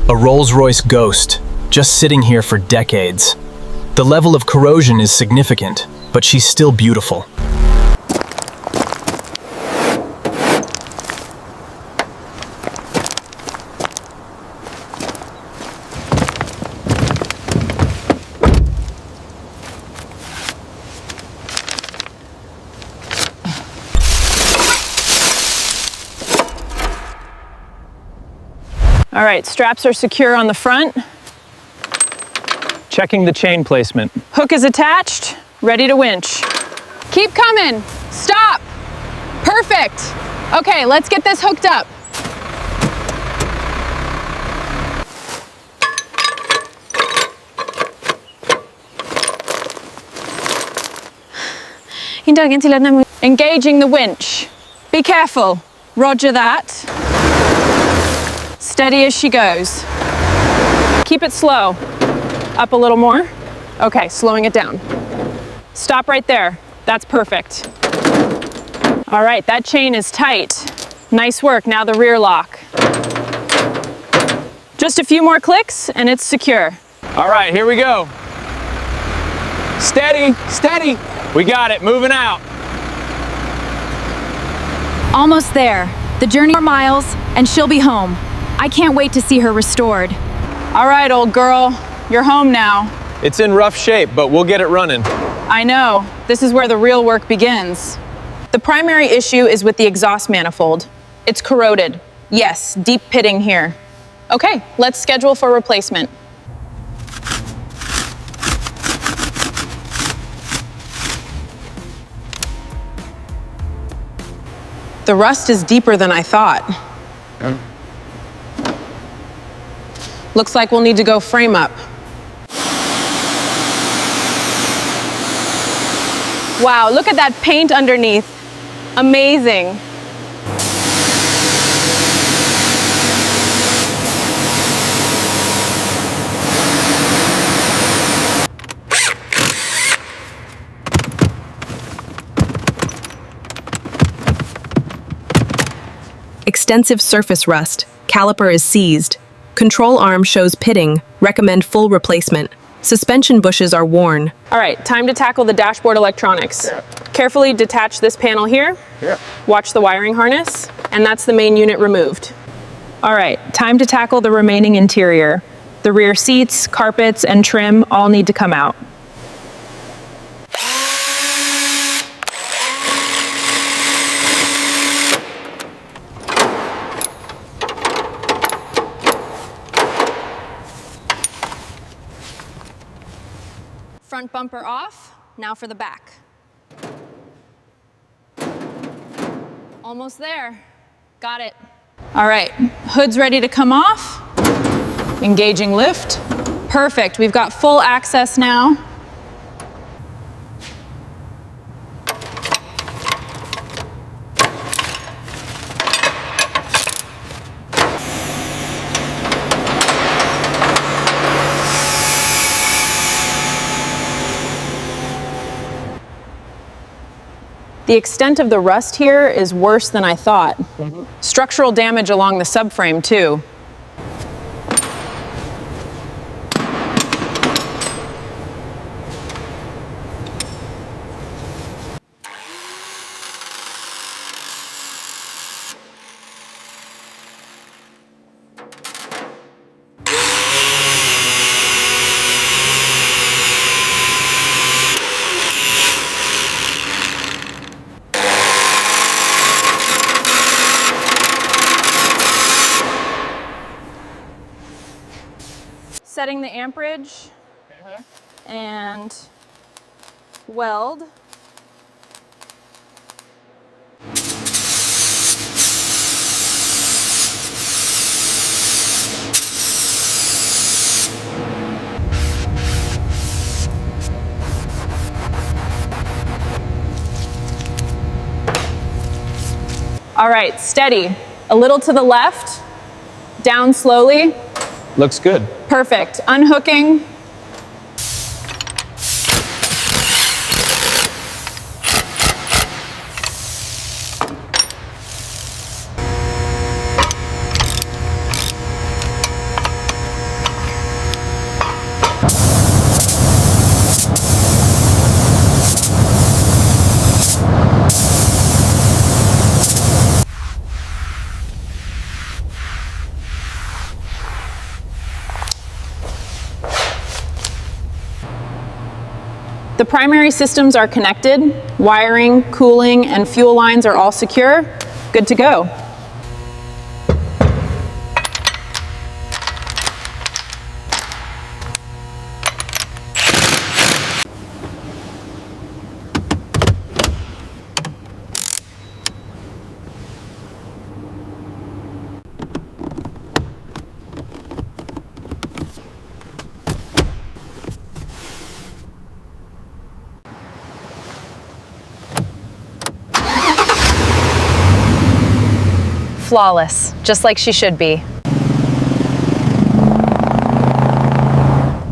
A Rolls-Royce Ghost, just sitting here for decades. The level of corrosion is significant, but she's still beautiful. All right, straps are secure on the front. Checking the chain placement. Hook is attached, ready to winch. Keep coming. Stop. Perfect. Okay, let's get this hooked up. Engaging the winch. Be careful. Roger that. Steady as she goes. Keep it slow. Up a little more. Okay, slowing it down. Stop right there. That's perfect. All right, that chain is tight. Nice work. Now the rear lock. Just a few more clicks and it's secure. All right, here we go. Steady, steady. We got it, moving out. Almost there. The journey 4 miles, and she'll be home. I can't wait to see her restored. All right, old girl, you're home now. It's in rough shape, but we'll get it running. I know. This is where the real work begins. The primary issue is with the exhaust manifold. It's corroded. Yes, deep pitting here. Okay, let's schedule for replacement. The rust is deeper than I thought. Looks like we'll need to go frame up. Wow, look at that paint underneath. Amazing. Extensive surface rust. Caliper is seized. Control arm shows pitting. Recommend full replacement. Suspension bushes are worn. All right, time to tackle the dashboard electronics. Carefully detach this panel here. Watch the wiring harness, and that's the main unit removed. All right, time to tackle the remaining interior. The rear seats, carpets, and trim all need to come out. Front bumper off, now for the back. Almost there. Got it. All right, hood's ready to come off. Engaging lift. Perfect, we've got full access now. The extent of the rust here is worse than I thought. Structural damage along the subframe too. Setting the amperage and weld. All right, steady. A little to the left, down slowly. Looks good. Perfect. Unhooking. The primary systems are connected, wiring, cooling, and fuel lines are all secure. Good to go. Flawless, just like she should be.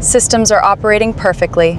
Systems are operating perfectly.